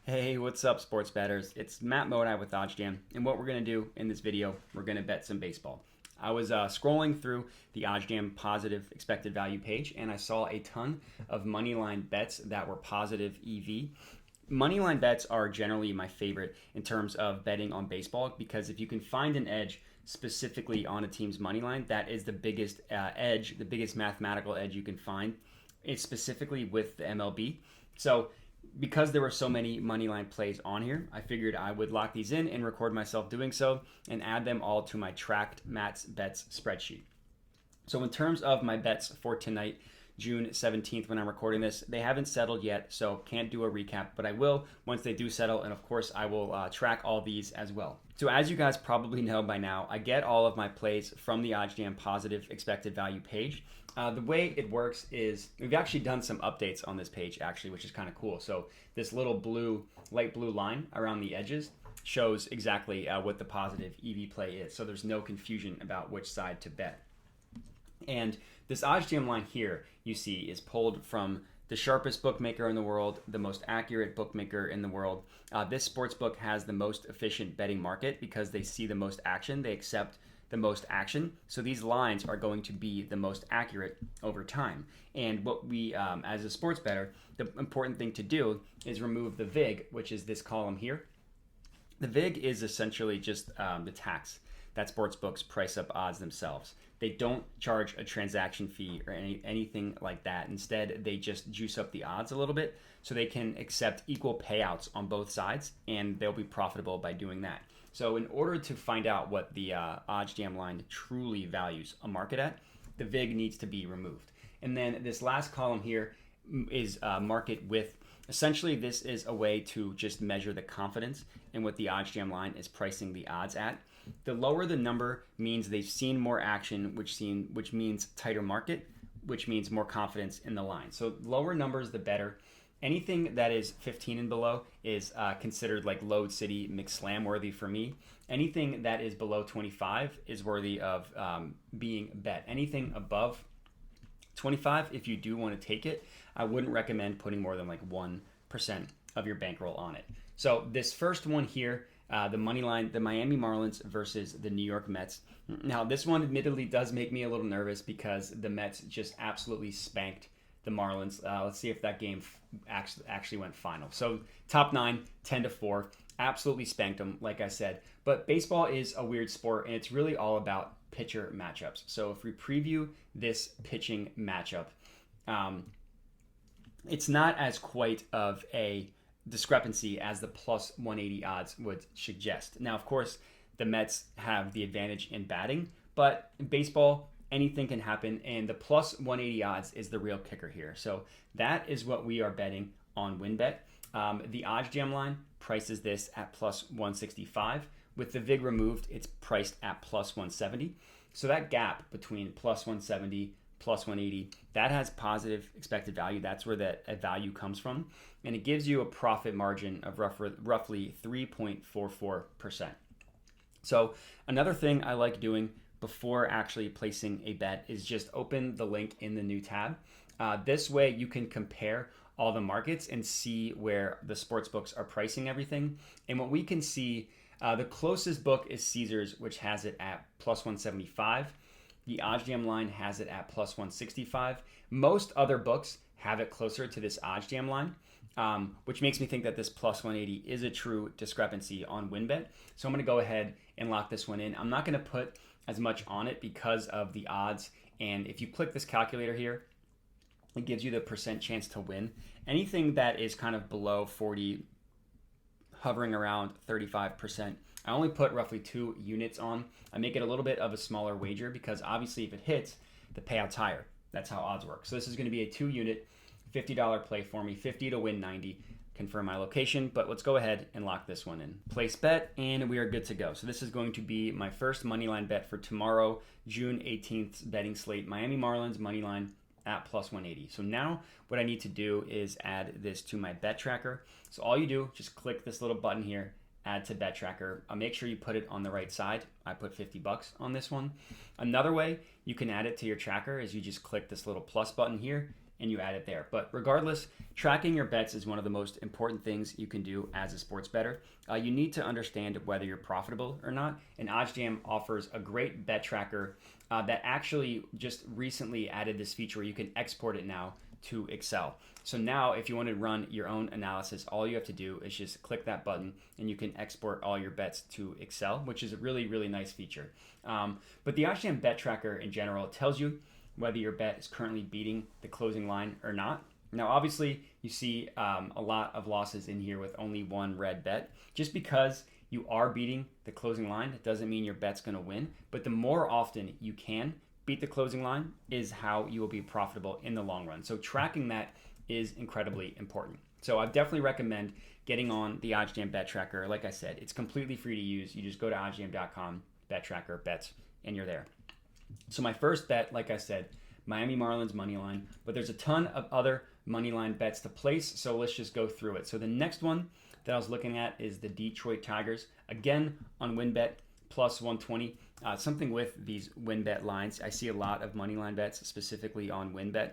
Hey, what's up, sports bettors? It's Matt Modi with OddsJam, and what we're going to do in this video, we're going to bet some baseball. I was scrolling through the OddsJam Positive Expected Value page, and I saw a ton of moneyline bets that were positive EV. Moneyline bets are generally my favorite in terms of betting on baseball because if you can find an edge specifically on a team's money line, that is the biggest edge, the biggest mathematical edge you can find. It's specifically with the MLB. So because there were so many moneyline plays on here, I figured I would lock these in and record myself doing so and add them all to my tracked Matt's bets spreadsheet. So in terms of my bets for tonight, June 17th, when I'm recording this, they haven't settled yet, so can't do a recap, but I will once they do settle, and of course I will track all these as well. So as you guys probably know by now, I get all of my plays from the OddsJam Positive Expected Value page. The way it works is we've actually done some updates on this page actually, which is kind of cool. So this little light blue line around the edges shows exactly what the positive EV play is. So there's no confusion about which side to bet. And this OddsJam line here, you see, is pulled from the sharpest bookmaker in the world, the most accurate bookmaker in the world. This sportsbook has the most efficient betting market because they see the most action. They accept the most action. So these lines are going to be the most accurate over time. And what we, as a sports bettor, the important thing to do is remove the VIG, which is this column here. The VIG is essentially just the tax that sportsbooks price up odds themselves. They don't charge a transaction fee or anything like that. Instead, they just juice up the odds a little bit so they can accept equal payouts on both sides, and they'll be profitable by doing that. So in order to find out what the OddsJam line truly values a market at, the VIG needs to be removed. And then this last column here is market width. Essentially, this is a way to just measure the confidence in what the OddsJam line is pricing the odds at. The lower the number means they've seen more action, which means tighter market, which means more confidence in the line. So lower numbers, the better. Anything that is 15 and below is considered like load city mixed slam worthy for me. Anything that is below 25 is worthy of being bet. Anything above 25, if you do want to take it, I wouldn't recommend putting more than like 1% of your bankroll on it. So this first one here, the money line, the Miami Marlins versus the New York Mets. Now, this one admittedly does make me a little nervous because the Mets just absolutely spanked the Marlins. Let's see if that game actually went final. So top 9, 10-4, absolutely spanked them, like I said. But baseball is a weird sport, and it's really all about pitcher matchups. So if we preview this pitching matchup, it's not as quite of a discrepancy as the plus 180 odds would suggest. Now, of course, the Mets have the advantage in batting, but in baseball, anything can happen, and the plus 180 odds is the real kicker here. So that is what we are betting on WinBet. The OddsJam line prices this at plus 165. With the VIG removed, it's priced at plus 170. So that gap between plus 170 plus 180, that has positive expected value. That's where that value comes from. And it gives you a profit margin of roughly 3.44%. So another thing I like doing before actually placing a bet is just open the link in the new tab. This way you can compare all the markets and see where the sports books are pricing everything. And what we can see, the closest book is Caesars, which has it at plus 175. The OddsJam line has it at plus 165. Most other books have it closer to this OddsJam line, which makes me think that this plus 180 is a true discrepancy on WinBet. So I'm going to go ahead and lock this one in. I'm not going to put as much on it because of the odds. And if you click this calculator here, it gives you the percent chance to win. Anything that is kind of below 40, hovering around 35%, I only put roughly 2 units on. I make it a little bit of a smaller wager because obviously if it hits, the payout's higher. That's how odds work. So this is going to be a 2-unit, $50 play for me, 50 to win 90. Confirm my location, but let's go ahead and lock this one in. Place bet, and we are good to go. So this is going to be my first moneyline bet for tomorrow, June 18th betting slate. Miami Marlins moneyline at plus 180. So now what I need to do is add this to my bet tracker. So all you do, just click this little button here, add to bet tracker. Make sure you put it on the right side. I put $50 on this one. Another way you can add it to your tracker is you just click this little plus button here and you add it there. But regardless, tracking your bets is one of the most important things you can do as a sports bettor. You need to understand whether you're profitable or not, and OddsJam offers a great bet tracker that actually just recently added this feature where you can export it now to Excel. So now if you want to run your own analysis, all you have to do is just click that button and you can export all your bets to Excel, which is a really, really nice feature. But the OddsJam bet tracker in general tells you whether your bet is currently beating the closing line or not. Now, obviously, you see a lot of losses in here with only one red bet. Just because you are beating the closing line, it doesn't mean your bet's going to win. But the more often you can beat the closing line is how you will be profitable in the long run. So tracking that is incredibly important. So I definitely recommend getting on the OddsJam bet tracker. Like I said, it's completely free to use. You just go to oddsjam.com, bet tracker, bets, and you're there. So my first bet, like I said, Miami Marlins money line, but there's a ton of other money line bets to place. So let's just go through it. So the next one that I was looking at is the Detroit Tigers, again on WinBet plus 120. Something with these WinBet lines, I see a lot of money line bets specifically on WinBet.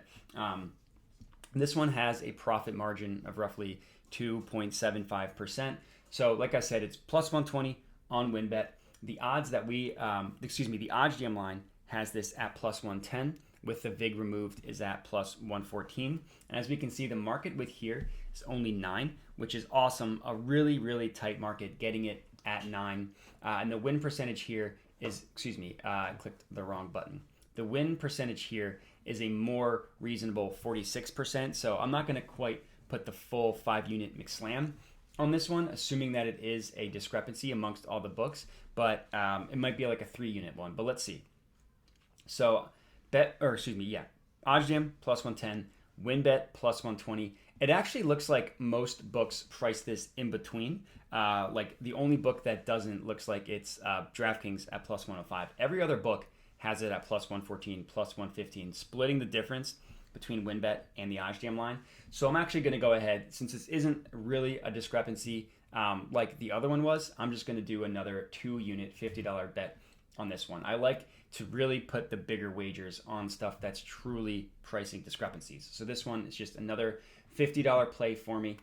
This one has a profit margin of roughly 2.75%. So like I said, it's plus 120 on WinBet. The odds that the OddsJam line has this at plus 110 with the VIG removed is at plus 114. And as we can see, the market with here is only 9, which is awesome. A really, really tight market, getting it at 9. And the win percentage here is, I clicked the wrong button. The win percentage here is a more reasonable 46%. So I'm not going to quite put the full 5-unit McSlam on this one, assuming that it is a discrepancy amongst all the books, but it might be like a 3-unit one, but let's see. So OddsJam plus 110, WinBet plus 120. It actually looks like most books price this in between. Like the only book that doesn't looks like it's DraftKings at plus 105. Every other book has it at plus 114, plus 115, splitting the difference between WinBet and the OddsJam line. So I'm actually going to go ahead, since this isn't really a discrepancy like the other one was, I'm just going to do another 2-unit $50 bet on this one. I like to really put the bigger wagers on stuff that's truly pricing discrepancies. So this one is just another $50 play for me.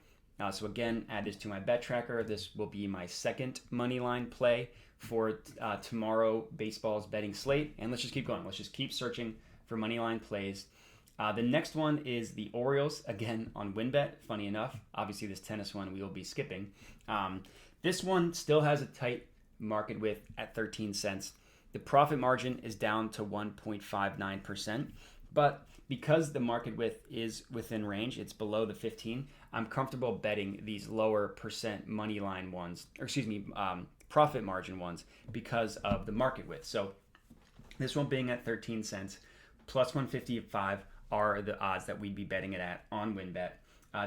So again, add this to my bet tracker. This will be my second money line play for tomorrow baseball's betting slate. And let's just keep going. Let's just keep searching for money line plays. The next one is the Orioles, again on WinBet. Funny enough, obviously this tennis one we will be skipping. This one still has a tight market width at 13 cents. The profit margin is down to 1.59%, but because the market width is within range, it's below the 15, I'm comfortable betting these lower percent money line ones, profit margin ones because of the market width. So this one being at 13 cents, plus 155 are the odds that we'd be betting it at on WinBet.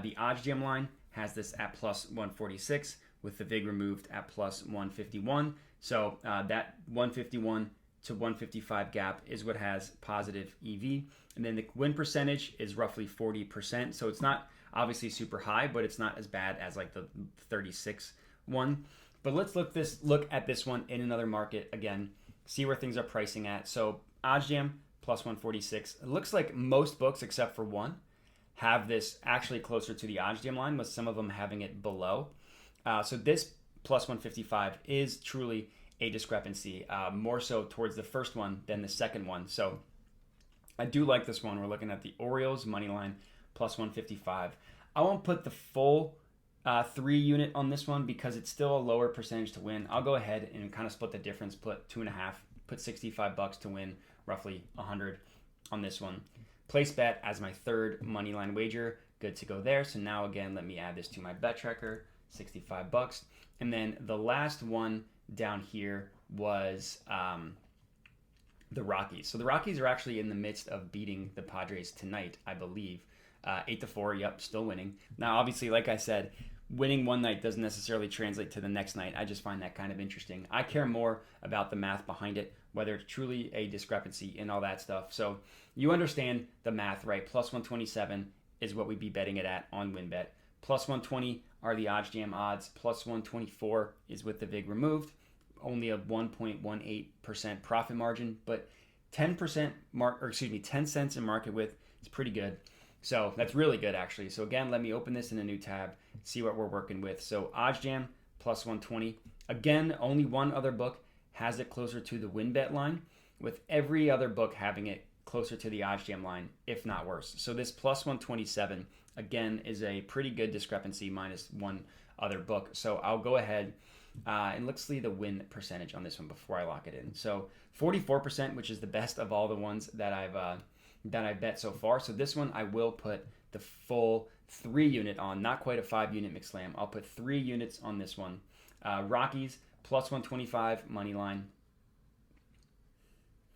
The OddsJam line has this at plus 146 with the VIG removed at plus 151. So that 151 to 155 gap is what has positive EV. And then the win percentage is roughly 40%. So it's not obviously super high, but it's not as bad as like the 36 one. But let's look at this one in another market again, see where things are pricing at. So OddsJam plus 146. It looks like most books except for one have this actually closer to the OddsJam line, with some of them having it below. So this plus 155 is truly a discrepancy, more so towards the first one than the second one. So I do like this one. We're looking at the Orioles money line plus 155. I won't put the full 3-unit on this one because it's still a lower percentage to win. I'll go ahead and kind of split the difference, put 2.5, put $65 to win roughly 100 on this one. Place bet as my third money line wager. Good to go there. So now again, let me add this to my bet tracker, $65. And then the last one down here was the Rockies. So the Rockies are actually in the midst of beating the Padres tonight, I believe. 8-4, yep, still winning. Now, obviously, like I said, winning one night doesn't necessarily translate to the next night. I just find that kind of interesting. I care more about the math behind it, whether it's truly a discrepancy and all that stuff. So you understand the math, right? Plus 127 is what we'd be betting it at on WinBet. Plus 120 are the OddsJam odds. Plus 124 is with the VIG removed. Only a 1.18% profit margin, but 10 cents in market width is pretty good. So that's really good, actually. So again, let me open this in a new tab, see what we're working with. So OddsJam plus 120. Again, only one other book has it closer to the win bet line, with every other book having it closer to the OddsJam line, if not worse. So this plus 127, again, is a pretty good discrepancy minus one other book. So I'll go ahead and let's see the win percentage on this one before I lock it in. So 44%, which is the best of all the ones that I've bet so far. So this one I will put the full 3 unit on, not quite a 5 unit mix slam. I'll put 3 units on this one. Rockies plus 125 money line.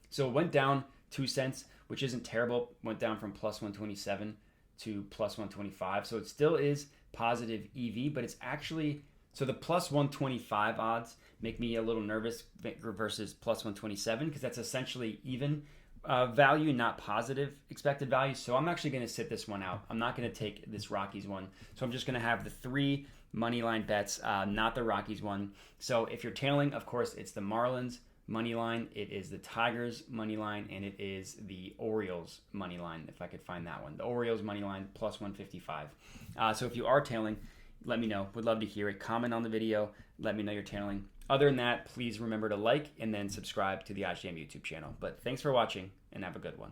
So it went down 2 cents, which isn't terrible. Went down from plus 127 to plus 125. So it still is positive EV, but it's actually, so the plus 125 odds make me a little nervous versus plus 127 because that's essentially even value, not positive expected value. So I'm actually going to sit this one out. I'm not going to take this Rockies one. So I'm just going to have the 3 money line bets, not the Rockies one. So if you're tailing, of course, it's the Marlins money line, it is the Tigers money line, and it is the Orioles money line, if I could find that one. The Orioles money line plus 155. So if you are tailing, let me know. Would love to hear it. Comment on the video. Let me know you're tailing. Other than that, please remember to like and then subscribe to the OddsJam YouTube channel. But thanks for watching and have a good one.